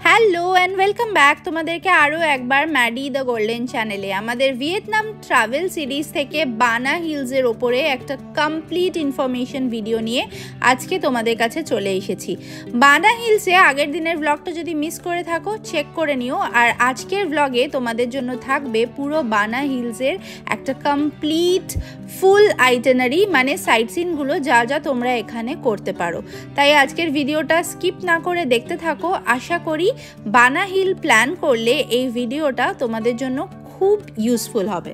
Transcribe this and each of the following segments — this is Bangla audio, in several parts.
হ্যালো অ্যান্ড ওয়েলকাম ব্যাক তোমাদেরকে আরও একবার ম্যাডি দ্য গোল্ডেন চ্যানেলে আমাদের ভিয়েতনাম ট্রাভেল সিরিজ থেকে বানা হিলসের ওপরে একটা কমপ্লিট ইনফরমেশন ভিডিও নিয়ে আজকে তোমাদের কাছে চলে এসেছি। বানা হিলসে আগের দিনের ব্লগটা যদি মিস করে থাকো চেক করে নিও, আর আজকের ব্লগে তোমাদের জন্য থাকবে পুরো বানা হিলসের একটা কমপ্লিট ফুল আইটেনারি, মানে সাইট সিনগুলো যা যা তোমরা এখানে করতে পারো। তাই আজকের ভিডিওটা স্কিপ না করে দেখতে থাকো। আশা করি বানা হিল প্ল্যান করলে এই ভিডিওটা তোমাদের জন্য খুব ইউজফুল হবে।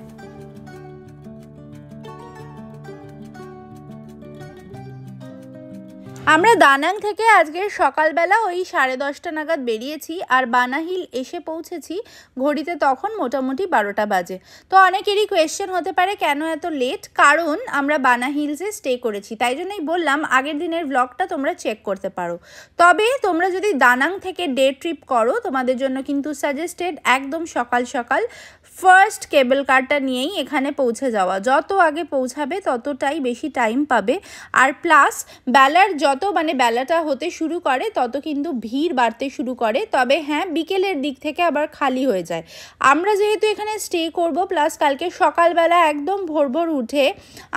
আমরা দানাং থেকে আজকে সকালবেলা ওই 10:30 নাগাদ বেরিয়েছি, আর বানা হিল এসে পৌঁছেছি ঘড়িতে তখন মোটামুটি 12টা বাজে। তো অনেকেরই কোয়েশ্চেন হতে পারে কেন এত লেট, কারণ আমরা বানা হিলসে স্টে করেছি, তাই জন্যই বললাম আগের দিনের ব্লগটা তোমরা চেক করতে পারো। তবে তোমরা যদি দানাং থেকে ডে ট্রিপ করো তোমাদের জন্য কিন্তু সাজেস্টেড একদম সকাল সকাল ফার্স্ট কেবল কারটা নিয়েই এখানে পৌঁছে যাওয়া। যত আগে পৌঁছাবে ততটাই বেশি টাইম পাবে, আর প্লাস বেলাটা হতে শুরু করে তত কিন্তু ভিড় বাড়তে শুরু করে। তবে হ্যাঁ, বিকেলের দিক থেকে আবার খালি হয়ে যায়। আমরা যেহেতু এখানে স্টে করব, প্লাস কালকে সকালবেলা একদম ভোর ভোর উঠে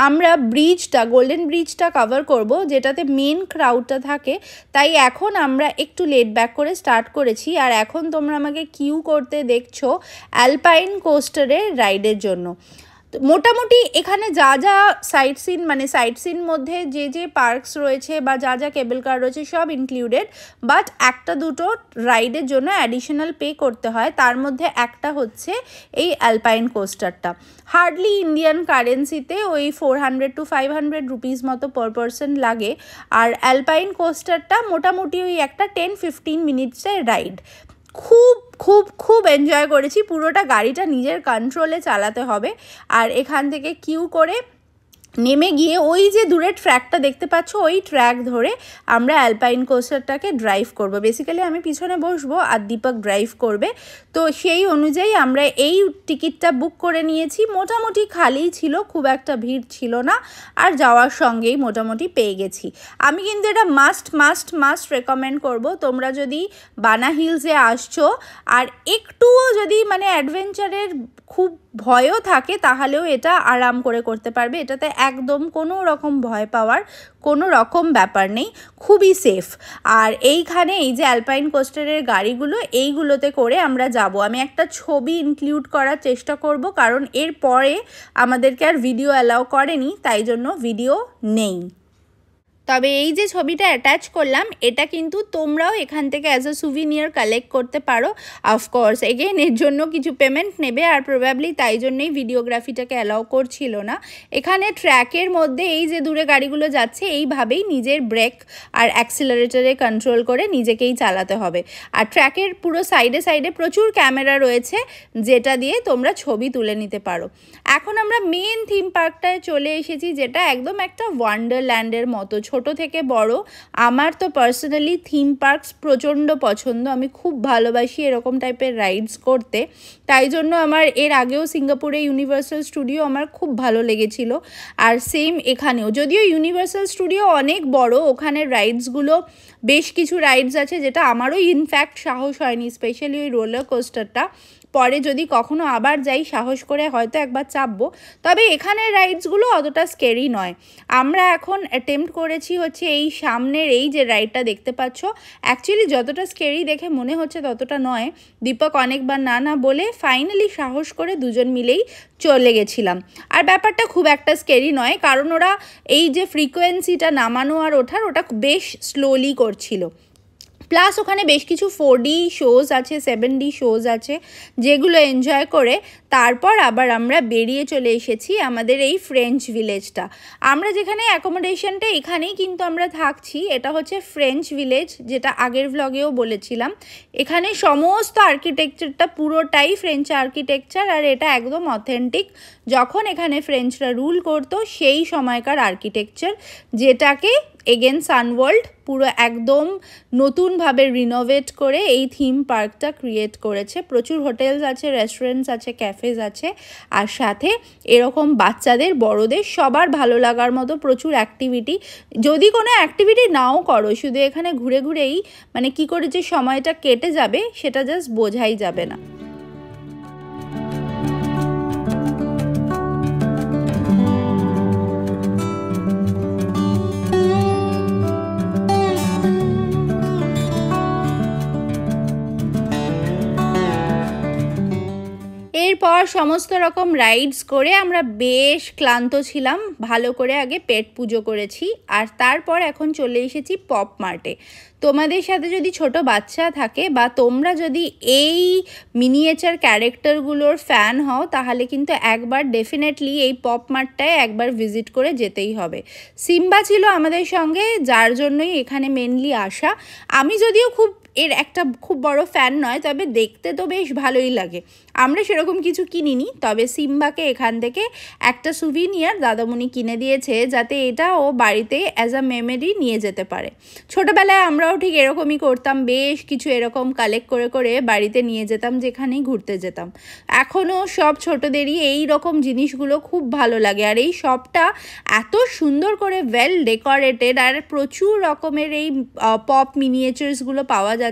আমরা গোল্ডেন ব্রিজটা কভার করব, যেটাতে মেন ক্রাউডটা থাকে, তাই এখন আমরা একটু লেট ব্যাক করে স্টার্ট করেছি। আর এখন তোমরা আমাকে কিউ করতে দেখছো অ্যালপাইন কোস্টারের রাইডের জন্য। মোটামুটি এখানে যা যা সাইট সিন মধ্যে যে পার্কস রয়েছে বা যা কেবল কার রয়েছে সব ইনক্লুডেড, বাট একটা দুটো রাইডের জন্য অ্যাডিশনাল পে করতে হয়। তার মধ্যে একটা হচ্ছে এই অ্যালপাইন কোস্টারটা। হার্ডলি ইন্ডিয়ান কারেন্সিতে ওই 400 to 500 রুপিস মতো পার পারসন লাগে। আর অ্যালপাইন কোস্টারটা মোটামুটি ওই একটা 10-15 মিনিটসের রাইড। খুব খুব খুব এনজয় করেছি। পুরোটা গাড়িটা নিজের কন্ট্রোলে চালাতে হবে। আর এখান থেকে কিউ করে নেমে গিয়ে ওই যে দূরের ট্র্যাকটা দেখতে পাচ্ছ, ওই ট্র্যাক ধরে আমরা অ্যালপাইন কোস্টারটাকে ড্রাইভ করব। বেসিক্যালি আমি পিছনে বসবো আর দীপক ড্রাইভ করবে। তো সেই অনুযায়ী আমরা এই টিকিটটা বুক করে নিয়েছি। মোটামুটি খালিই ছিল, খুব একটা ভিড় ছিল না, আর যাওয়ার সঙ্গেই মোটামুটি পেয়ে গেছি। আমি কিন্তু এটা মাস্ট রেকমেন্ড করব। তোমরা যদি বানা হিলসে আসছো আর একটুও যদি অ্যাডভেঞ্চারের খুব ভয়ও থাকে, তাহলেও এটা আরাম করে করতে পারবে। এটাতে একদম কোনো রকম ভয় পাওয়ার কোনো রকম ব্যাপার নেই, খুবই সেফ। আর এইখানে এই যে অ্যালপাইন কোস্টারের গাড়িগুলো, এইগুলোতে করে আমরা যাব। আমি একটা ছবি ইনক্লুড করার চেষ্টা করব, কারণ এর পরে আমাদেরকে আর ভিডিও অ্যালাউ করেনি, তাই জন্য ভিডিও নেই। তবে এই যে ছবিটা অ্যাটাচ করলাম, এটা কিন্তু তোমরাও এখান থেকে অ্যাজ আ সুভিনিয়ার কালেক্ট করতে পারো। অফকোর্স এগেইন এর জন্য কিছু পেমেন্ট নেবে, আর প্রবাবলি তাই জন্যই ভিডিওগ্রাফিটাকে অ্যালাউ করছিল না। এখানে ট্র্যাকের মধ্যে এই যে দূরে গাড়িগুলো যাচ্ছে, এইভাবেই নিজের ব্রেক আর অ্যাক্সিলারেটরে কন্ট্রোল করে নিজেকেই চালাতে হবে। আর ট্র্যাকের পুরো সাইডে সাইডে প্রচুর ক্যামেরা রয়েছে, যেটা দিয়ে তোমরা ছবি তুলে নিতে পারো। এখন আমরা মেন থিম পার্কটায় চলে এসেছি, যেটা একদম একটা ওয়ান্ডারল্যান্ডের মতো, ছোট থেকে বড়। আমার তো পার্সোনালি থিম পার্কস প্রচণ্ড পছন্দ, আমি খুব ভালোবাসি এরকম টাইপের রাইডস করতে। তাই জন্য আমার এর আগেও সিঙ্গাপুরে ইউনিভার্সাল স্টুডিও আমার খুব ভালো লেগেছিল, আর সেম এখানেও। যদিও ইউনিভার্সাল স্টুডিও অনেক বড়, ওখানে রাইডসগুলো বেশ কিছু রাইডস আছে যেটা আমারও ইনফ্যাক্ট সাহস হয়নি, স্পেশালি ওই রোলার কোস্টারটা। পরে যদি কখনো আবার যাই সাহস করে হয়তো একবার চাপবো। তবে এখানের রাইডসগুলো অতটা স্কেরি নয়। আমরা এখন অ্যাটেম্প্ট করেছি হচ্ছে এই সামনের এই যে রাইডটা দেখতে পাচ্ছ। অ্যাকচুয়ালি যতটা স্কেরি দেখে মনে হচ্ছে ততটা নয়। দীপক অনেকবার না বলে ফাইনালি সাহস করে দুজন মিলেই চলে গেছিলাম। আর ব্যাপারটা খুব একটা স্কেরি নয়, কারণ ওরা এই যে ফ্রিকোয়েন্সিটা নামানো আর ওঠার, ওটা বেশ স্লোলি করছিল। প্লাস ওখানে বেশ কিছু 4D শোজ আছে, 7D শোজ আছে, যেগুলো এনজয় করে তারপর আবার আমরা বেরিয়ে চলে এসেছি আমাদের এই ফ্রেঞ্চ ভিলেজটা। আমরা যেখানে অ্যাকোমোডেশনটা এখানেই কিন্তু আমরা থাকছি, এটা হচ্ছে ফ্রেঞ্চ ভিলেজ, যেটা আগের ভ্লগেও বলেছিলাম। এখানে সমস্ত আর্কিটেকচারটা পুরোটাই ফ্রেঞ্চ আর্কিটেকচার, আর এটা একদম অথেন্টিক যখন এখানে ফ্রেঞ্চরা রুল করতো সেই সময়কার আর্কিটেকচার, যেটাকে এগেন সানওয়ার্ল্ড পুরো একদম নতুনভাবে রিনোভেট করে এই থিম পার্কটা ক্রিয়েট করেছে। প্রচুর হোটেলস আছে, রেস্টুরেন্টস আছে, ক্যাফেজ আছে, আর সাথে এরকম বাচ্চাদের বড়দের সবার ভালো লাগার মতো প্রচুর অ্যাক্টিভিটি। যদি কোনো অ্যাক্টিভিটি নাও করো, শুধু এখানে ঘুরে ঘুরেই মানে কি করে যে সময়টা কেটে যাবে সেটা জাস্ট বোঝাই যাবে না। এরপর সমস্ত রকম রাইডস করে আমরা বেশ ক্লান্ত ছিলাম, ভালো করে আগে পেট পুজো করেছি, আর তারপর এখন চলে এসেছি পপ মার্টে। তোমাদের সাথে যদি ছোট বাচ্চা থাকে বা তোমরা যদি এই মিনিয়েচার ক্যারেক্টারগুলোর ফ্যান হও, তাহলে কিন্তু একবার ডেফিনেটলি এই পপ মার্টটায় একবার ভিজিট করে যেতেই হবে। সিম্বা ছিল আমাদের সঙ্গে, যার জন্যই এখানে মেনলি আসা। আমি যদিও এর একটা খুব বড় ফ্যান নয়, তবে দেখতে তো বেশ ভালোই লাগে। আমরা সেরকম কিছু কিনিনি, তবে সিম্বাকে এখান থেকে একটা সুভিনিয়ার দাদামণি কিনে দিয়েছে, যাতে এটা ও বাড়িতে অ্যাজ আ মেমোরি নিয়ে যেতে পারে। ছোটোবেলায় আমরাও ঠিক এরকমই করতাম, বেশ কিছু এরকম কালেক্ট করে করে বাড়িতে নিয়ে যেতাম যেখানেই ঘুরতে যেতাম। এখনও সব ছোটোদেরই এই রকম জিনিসগুলো খুব ভালো লাগে, আর এই শপটা এত সুন্দর করে ওয়েল ডেকোরেটেড, আর প্রচুর রকমের এই পপ মিনিয়েচার্সগুলো পাওয়া যাচ্ছে।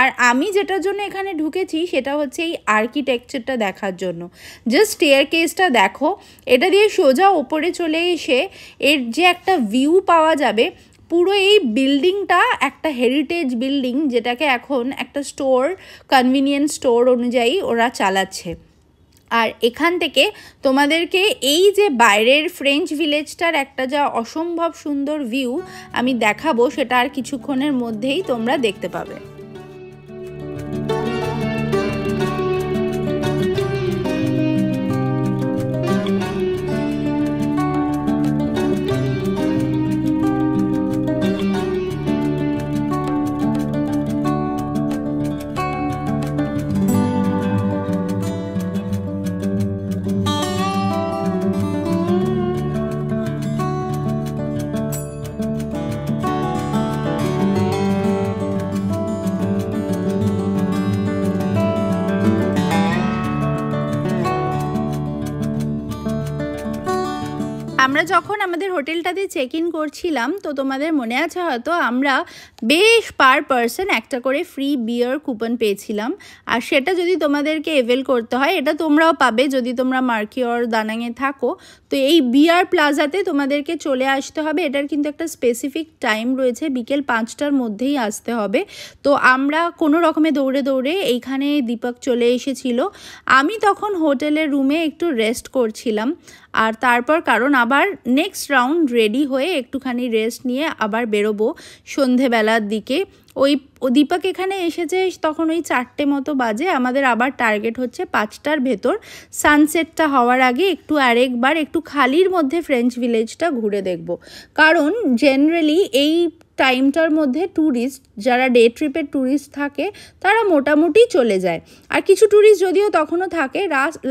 আর আমি যেটার জন্য এখানে ঢুকেছি সেটা হচ্ছে এই আর্কিটেকচারটা দেখার জন্য। জাস্ট স্টেয়ারকেসটা দেখো, এটা দিয়ে সোজা ওপরে চলে এসে এর যে একটা ভিউ পাওয়া যাবে। পুরো এই বিল্ডিংটা একটা হেরিটেজ বিল্ডিং, যেটাকে এখন একটা স্টোর, কনভিনিয়েন্স স্টোর অনুযায়ী ওরা চালাচ্ছে। আর এখান থেকে তোমাদেরকে এই যে বাইরের ফ্রেঞ্চ ভিলেজটার একটা যা অসম্ভব সুন্দর ভিউ আমি দেখাবো, সেটা আর কিছুক্ষণের মধ্যেই তোমরা দেখতে পাবে। আমরা যখন আমাদের হোটেলটাতে চেক ইন করছিলাম, তো তোমাদের মনে আছে হয়তো আমরা বেশ পার পারসন একটা করে ফ্রি বিয়ার কুপন পেয়েছিলাম। আর সেটা যদি তোমাদেরকে এভেল করতে হয়, এটা তোমরাও পাবে যদি তোমরা মার্কিওর দানাঙে থাকো। তো এই বিয়ার প্লাজাতে তোমাদেরকে চলে আসতে হবে। এটার কিন্তু একটা স্পেসিফিক টাইম রয়েছে, বিকেল 5টার মধ্যেই আসতে হবে। তো আমরা কোনো রকমে দৌড়ে দৌড়ে এইখানে দীপক চলে এসেছিল। আমি তখন হোটেলের রুমে একটু রেস্ট করছিলাম, আর তারপর কারণ আবার নেক্সট রাউন্ড রেডি হয়ে একটুখানি রেস্ট নিয়ে আবার বেরোবো সন্ধেবেলার দিকে। ওই দীপক এখানে এসেছে তখন ওই 4টে মতো বাজে। আমাদের আবার টার্গেট হচ্ছে 5টার ভেতর সানসেটটা হওয়ার আগে আরেকবার একটু খালির মধ্যে ফ্রেঞ্চ ভিলেজটা ঘুরে দেখব। কারণ জেনারেলি এই টাইমটার মধ্যে ট্যুরিস্ট যারা ডে ট্রিপের ট্যুরিস্ট থাকে তারা মোটামুটি চলে যায়, আর কিছু ট্যুরিস্ট যদিও তখনও থাকে।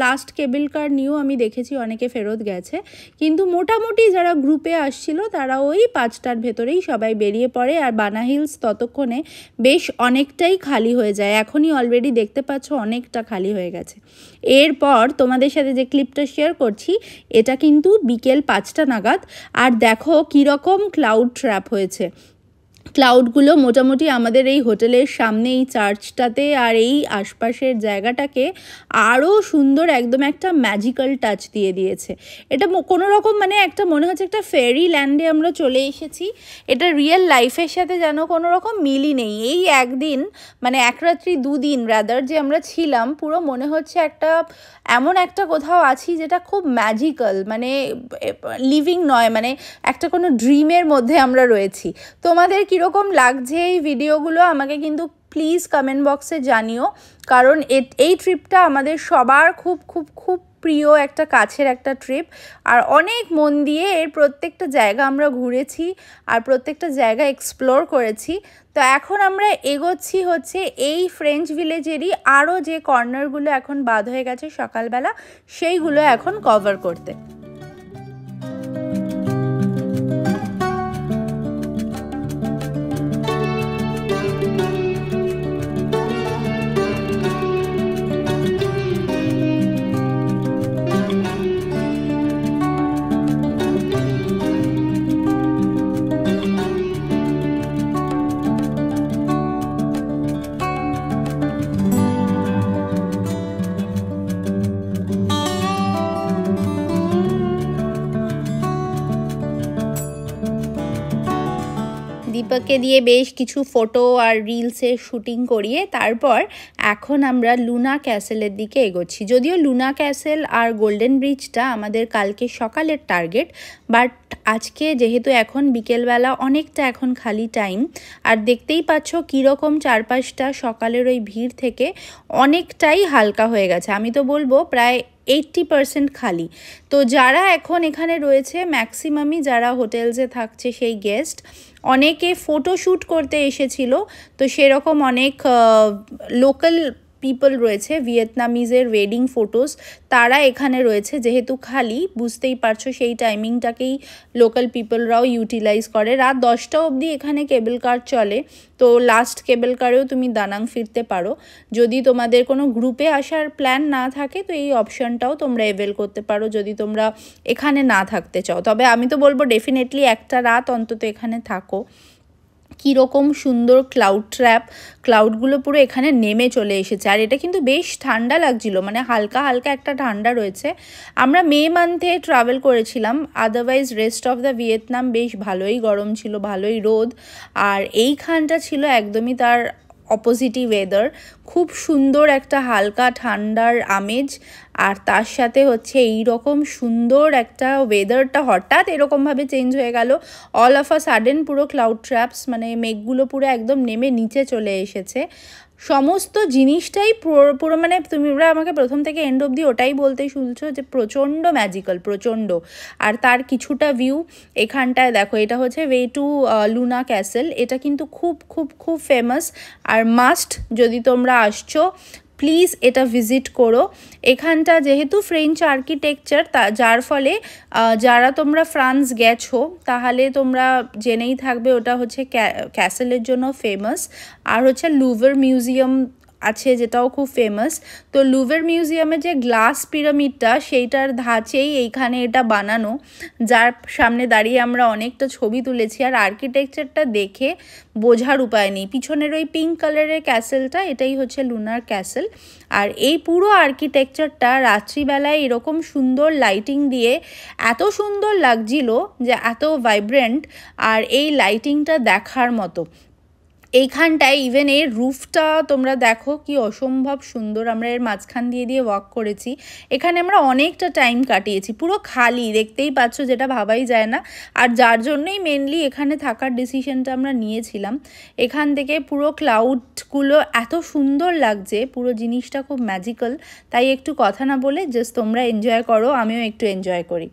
লাস্ট কেবল কার নিয়েও আমি দেখেছি অনেকে ফেরত গেছে, কিন্তু মোটামুটি যারা গ্রুপে আসছিল তারা ওই 5টার ভেতরেই সবাই বেরিয়ে পড়ে। আর বানা হিলস ততক্ষণে বেশ অনেকটাই খালি হয়ে যায়, এখনই অলরেডি দেখতে পাচ্ছ অনেকটা খালি হয়ে গেছে। এরপর তোমাদের সাথে যে ক্লিপটা শেয়ার করছি এটা কিন্তু বিকেল 5টা নাগাদ। আর দেখো কীরকম ক্লাউড ট্র্যাপ হয়েছে। ক্লাউডগুলো মোটামুটি আমাদের এই হোটেলের সামনে এই চার্চটাতে আর এই আশপাশের জায়গাটাকে আরও সুন্দর একদম একটা ম্যাজিক্যাল টাচ দিয়ে দিয়েছে। এটা কোনো রকম মানে একটা মনে হচ্ছে একটা ফেরি ল্যান্ডে আমরা চলে এসেছি। এটা রিয়েল লাইফের সাথে যেন কোনো রকম মিলই নেই। এই একদিন মানে এক রাত্রি দুদিন রাদার যে আমরা ছিলাম, পুরো মনে হচ্ছে একটা এমন একটা কোথাও আছি যেটা খুব ম্যাজিক্যাল, মানে লিভিং নয়, মানে একটা কোনো ড্রিমের মধ্যে আমরা রয়েছি। তোমাদের কীরকম লাগছে এই ভিডিওগুলো আমাকে কিন্তু প্লিজ কমেন্ট বক্সে জানিও, কারণ এই ট্রিপটা আমাদের সবার খুব খুব খুব প্রিয় একটা কাছের একটা ট্রিপ। আর অনেক মন দিয়ে এর প্রত্যেকটা জায়গা আমরা ঘুরেছি আর প্রত্যেকটা জায়গা এক্সপ্লোর করেছি। তো এখন আমরা এগোচ্ছি হচ্ছে এই ফ্রেঞ্চ ভিলেজেরই আরও যে কর্নারগুলো এখন বাদ হয়ে গেছে সকালবেলা, সেইগুলো এখন কভার করতে। কে দিয়ে বেশ কিছু ফটো আর রিলসের শুটিং করিয়ে তারপর এখন আমরা লুনা ক্যাসেলের দিকে এগোচ্ছি। যদিও লুনা ক্যাসেল আর গোল্ডেন ব্রিজটা আমাদের কালকে সকালের টার্গেট, বাট আজকে যেহেতু এখন বিকেলবেলা অনেকটা এখন খালি টাইম, আর দেখতেই পাচ্ছ কীরকম চারপাশটা সকালের ওই ভিড় থেকে অনেকটাই হালকা হয়ে গেছে। আমি তো বলবো প্রায় 80% খালি। তো যারা এখন এখানে রয়েছে ম্যাক্সিমামই যারা হোটেলসে থাকছে সেই গেস্ট, অনেকে ফটোশ্যুট করতে এসেছিল। তো সেরকম অনেক লোকাল পিপল রয়েছে, ভিয়েতনামিজের ওয়েডিং ফটোস, তারা এখানে রয়েছে। যেহেতু খালি, বুঝতেই পারছো সেই টাইমিংটাকেই লোকাল পিপলরাও ইউটিলাইজ করে। রাত 10টা অবধি এখানে কেবল কার চলে, তো লাস্ট কেবল কারেও তুমি দানাং ফিরতে পারো। যদি তোমাদের কোনো গ্রুপে আসার প্ল্যান না থাকে তো এই অপশানটাও তোমরা অ্যাভেল করতে পারো যদি তোমরা এখানে না থাকতে চাও। তবে আমি তো বলবো ডেফিনেটলি একটা রাত অন্তত এখানে থাকো। কীরকম সুন্দর ক্লাউড ট্র্যাপ, ক্লাউডগুলো পুরো এখানে নেমে চলে এসেছে। আর এটা কিন্তু বেশ ঠান্ডা লাগছিল, মানে হালকা হালকা একটা ঠান্ডা রয়েছে। আমরা মে মান্থে ট্রাভেল করেছিলাম, otherwise rest of the Vietnam বেশ ভালোই গরম ছিল, ভালোই রোদ। আর এইখানটা ছিল একদমই তার অপোজিটই ওয়েদার, খুব সুন্দর একটা হালকা ঠান্ডার আমেজ। আর তার সাথে হচ্ছে এই রকম সুন্দর একটা ওয়েদারটা হঠাৎ এরকমভাবে চেঞ্জ হয়ে গেল। অল অফ আ সাডেন পুরো ক্লাউড ট্র্যাপস, মানে মেঘগুলো পুরো একদম নেমে নিচে চলে এসেছে। সমস্ত জিনিসটাই পুরো মানে তোমরা আমাকে প্রথম থেকে এন্ড অবধি ওটাই বলতে শুনছো যে প্রচণ্ড ম্যাজিক্যাল, প্রচণ্ড। আর তার কিছুটা ভিউ এখানটায় দেখো, এটা হচ্ছে ওয়ে টু লুনা ক্যাসেল। এটা কিন্তু খুব খুব খুব ফেমাস আর মাস্ট, যদি তোমরা আসছো প্লিজ এটা ভিজিট করো। এখানটা যেহেতু ফ্রেঞ্চ আর্কিটেকচার, যার ফলে যারা তোমরা ফ্রান্স গেছো তাহলে তোমরা জেনেই থাকবে ওটা হচ্ছে ক্যাসেলের জন্য ফেমাস। আর হচ্ছে লুভার মিউজিয়াম আছে যেটাও খুব ফেমাস। তো লুভার মিউজিয়ামে যে গ্লাস পিরামিডটা সেইটার ধাঁচেই এইখানে এটা বানানো, যার সামনে দাঁড়িয়ে আমরা অনেকটা ছবি তুলেছি। আর আর্কিটেকচারটা দেখে বোঝার উপায় নেই। পিছনের ওই পিঙ্ক কালারের ক্যাসেলটা, এটাই হচ্ছে লুনার ক্যাসেল। আর এই পুরো আর্কিটেকচারটা রাত্রিবেলায় এরকম সুন্দর লাইটিং দিয়ে এত সুন্দর লাগছিল যে এত ভাইব্রেন্ট, আর এই লাইটিংটা দেখার মতো। এইখানটায় ইভেন এর রুফটা তোমরা দেখো কি অসম্ভব সুন্দর। আমরা এর মাঝখান দিয়ে ওয়াক করেছি, এখানে আমরা অনেকটা টাইম কাটিয়েছি। পুরো খালি, দেখতেই পাচ্ছ, যেটা ভাবাই যায় না। আর যার জন্যই মেনলি এখানে থাকার ডিসিশনটা আমরা নিয়েছিলাম। এখান থেকে পুরো ক্লাউডগুলো এত সুন্দর লাগছে, পুরো জিনিসটা খুব ম্যাজিক্যাল। তাই একটু কথা না বলে জাস্ট তোমরা এনজয় করো, আমিও একটু এনজয় করি।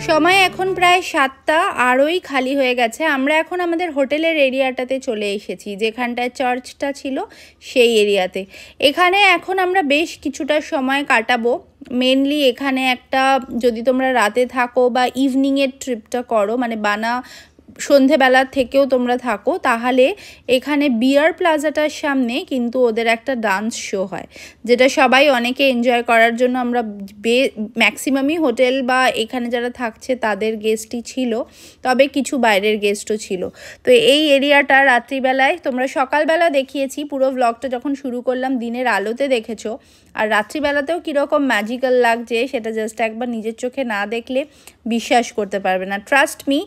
সময় এখন প্রায় 7টা, আরোই খালি হয়ে গেছে। আমরা এখন আমাদের হোটেলের এরিয়াটাতে চলে এসেছি, যেখানটায় চার্চটা ছিল সেই এরিয়াতে। এখানে এখন আমরা বেশ কিছুটা সময় কাটাবো। মেনলি এখানে একটা, যদি তোমরা রাতে থাকো বা ইভিনিংয়ের ট্রিপটা করো, মানে বানা সন্ধেবেলার থেকেও তোমরা থাকো, তাহলে এখানে বিয়ার প্লাজাটার সামনে কিন্তু ওদের একটা ডান্স শো হয়, যেটা সবাই অনেকে এনজয় করার জন্য আমরা ম্যাক্সিমামই হোটেল বা এখানে যারা থাকছে তাদের গেস্টই ছিল, তবে কিছু বাইরের গেস্টও ছিল। তো এই এরিয়াটা রাত্রিবেলায়, তোমরা সকালবেলা দেখিয়েছি পুরো ব্লগটা যখন শুরু করলাম, দিনের আলোতে দেখেছো। আর রাত্রিবেলাতেও কীরকম ম্যাজিক্যাল লাগছে সেটা জাস্ট একবার নিজের চোখে না দেখলে বিশ্বাস করতে পারবে না। ট্রাস্ট মি,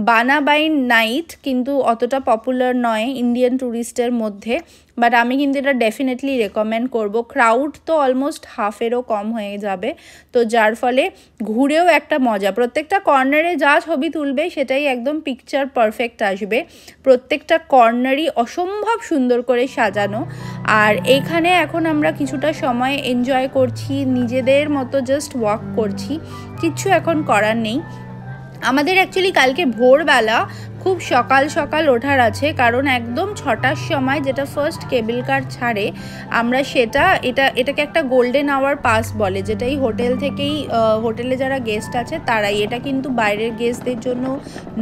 বানা বাই নাইট কিন্তু অতটা পপুলার নয় ইন্ডিয়ান ট্যুরিস্টের মধ্যে, বাট আমি কিন্তু এটা ডেফিনেটলি রেকমেন্ড করব। ক্রাউড তো অলমোস্ট হাফেরও কম হয়ে যাবে, তো যার ফলে ঘুরেও একটা মজা। প্রত্যেকটা কর্নারে যা ছবি তুলবে সেটাই একদম পিকচার পারফেক্ট আসবে। প্রত্যেকটা কর্নারই অসম্ভব সুন্দর করে সাজানো। আর এইখানে এখন আমরা কিছুটা সময় এনজয় করছি, নিজেদের মতো জাস্ট ওয়াক করছি, কিচ্ছু এখন করার নেই। আমাদের অ্যাকচুয়ালি কালকে ভোরবেলা খুব সকাল সকাল ওঠার আছে, কারণ একদম 6টার সময় যেটা ফার্স্ট কেবল কার ছাড়ে আমরা এটাকে একটা গোল্ডেন আওয়ার পাস বলে, যেটা এই হোটেল থেকেই হোটেলে যারা গেস্ট আছে তারাই, এটা কিন্তু বাইরের গেস্টদের জন্য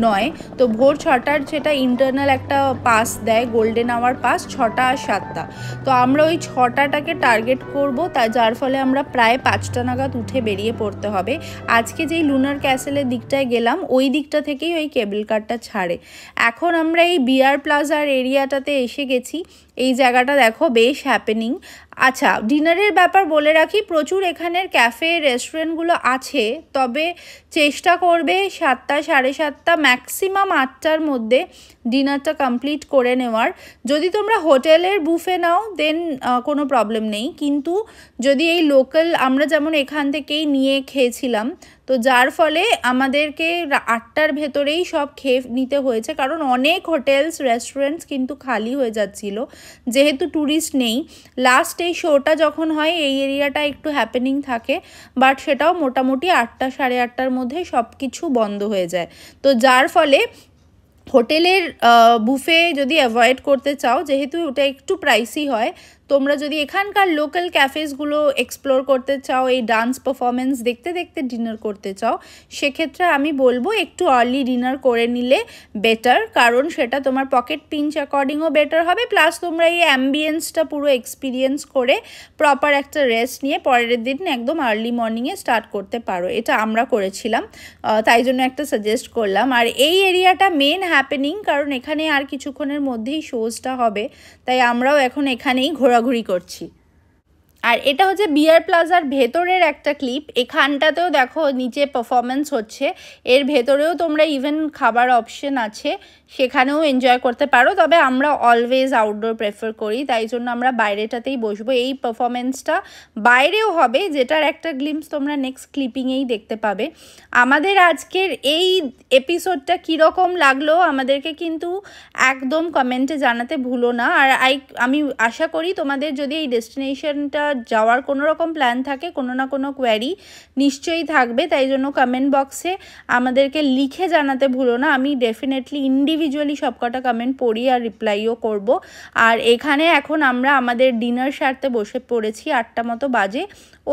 নয়। তো ভোর 6টার সেটা ইন্টারনাল একটা পাস দেয়, গোল্ডেন আওয়ার পাস 6টা আর 7টা। তো আমরা ওই 6টাটাকে টার্গেট করব, যার ফলে আমরা প্রায় 5টা নাগাদ উঠে বেরিয়ে পড়তে হবে। আজকে যেই লুনার ক্যাসেলের দিকটায় গেলাম ওই দিকটা থেকেই ওই কেবল কারটা ছাড়ে। এখন আমরা এই বিআর প্লাজার এরিয়াটাতে এসে গেছি। এই জায়গাটা দেখো বেশ হ্যাপেনিং। আচ্ছা, ডিনারের ব্যাপার বলে রাখি, প্রচুর এখানের ক্যাফে রেস্টুরেন্টগুলো আছে, তবে চেষ্টা করবে 7টা, 7:30, ম্যাক্সিমাম 8টার মধ্যে ডিনারটা কমপ্লিট করে নেওয়ার। যদি তোমরা হোটেলের বুফে নাও দেন কোনো প্রবলেম নেই, কিন্তু যদি এই লোকাল, আমরা যেমন এখান থেকেই নিয়ে খেয়েছিলাম, তো যার ফলে আমাদেরকে 8টার ভেতরেই সব খেয়ে নিতে হয়েছে, কারণ অনেক হোটেলস রেস্টুরেন্টস কিন্তু খালি হয়ে যাচ্ছিল যেহেতু ট্যুরিস্ট নেই। লাস্ট এই শোটা যখন হয় এই এরিয়াটা একটু হ্যাপেনিং থাকে, বাট সেটাও মোটামুটি 8টা, 8:30টার মধ্যে সব কিছু বন্ধ হয়ে যায়। তো যার ফলে হোটেলের বুফে যদি অ্যাভয়েড করতে চাও, যেহেতু ওটা একটু প্রাইসি হয়, তোমরা যদি এখানকার লোকাল ক্যাফেসগুলো এক্সপ্লোর করতে চাও, এই ডান্স পারফরমেন্স দেখতে দেখতে ডিনার করতে চাও, সেক্ষেত্রে আমি বলবো একটু আর্লি ডিনার করে নিলে বেটার, কারণ সেটা তোমার পকেট পিঞ্চ অ্যাকর্ডিংও বেটার হবে, প্লাস তোমরা এই অ্যাম্বিয়েন্সটা পুরো এক্সপিরিয়েন্স করে প্রপার একটা রেস্ট নিয়ে পরের দিন একদম আর্লি মর্নিংয়ে স্টার্ট করতে পারো। এটা আমরা করেছিলাম, তাই জন্য একটা সাজেস্ট করলাম। আর এই এরিয়াটা মেন হ্যাপেনিং, কারণ এখানে আর কিছুক্ষণের মধ্যেই শোজটা হবে, তাই আমরাও এখন এখানেই ঘোরাঘুরি করছি। আর এটা হচ্ছে বিআর প্লাজার ভেতরের একটা ক্লিপ। এখানটাতেও দেখো নিচে পারফরমেন্স হচ্ছে, এর ভেতরেও তোমরা ইভেন খাবার অপশন আছে, সেখানেও এনজয় করতে পারো, তবে আমরা অলওয়েজ আউটডোর প্রেফার করি, তাই জন্য আমরা বাইরেটাতেই বসবো। এই পারফরমেন্সটা বাইরেও হবে, যেটার একটা গ্লিম্পস তোমরা নেক্সট ক্লিপিংয়েই দেখতে পাবে। আমাদের আজকের এই এপিসোডটা কীরকম লাগলো আমাদেরকে কিন্তু একদম কমেন্টে জানাতে ভুলো না। আর আমি আশা করি তোমাদের যদি এই ডেস্টিনেশনটা যাওয়ার কোনো রকম প্ল্যান থাকে, কোনো না কোনো কোয়ারি নিশ্চয়ই থাকবে, তাই জন্য কমেন্ট বক্সে আমাদেরকে লিখে জানাতে ভুলো না। আমি ডেফিনেটলি ইন্ডিভিজুয়ালি সবকটা কমেন্ট পড়ি আর রিপ্লাইও করব। আর এখানে এখন আমরা আমাদের ডিনার সারতে বসে পড়েছি, 8টা মতো বাজে।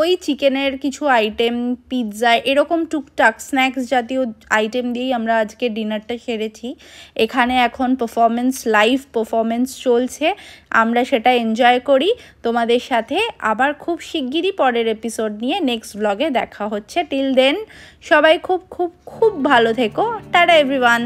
ওই চিকেনের কিছু আইটেম, পিৎজা, এরকম টুকটাক স্ন্যাক্স জাতীয় আইটেম দিয়েই আমরা আজকে ডিনারটা সেরেছি। এখানে এখন লাইভ পারফরমেন্স চলছে, আমরা সেটা এনজয় করি তোমাদের সাথে। আবার খুব শিগগিরই পরের এপিসোড নিয়ে নেক্সট ব্লগে দেখা হচ্ছে। টিল দেন সবাই খুব খুব খুব ভালো থেকো। Tata everyone.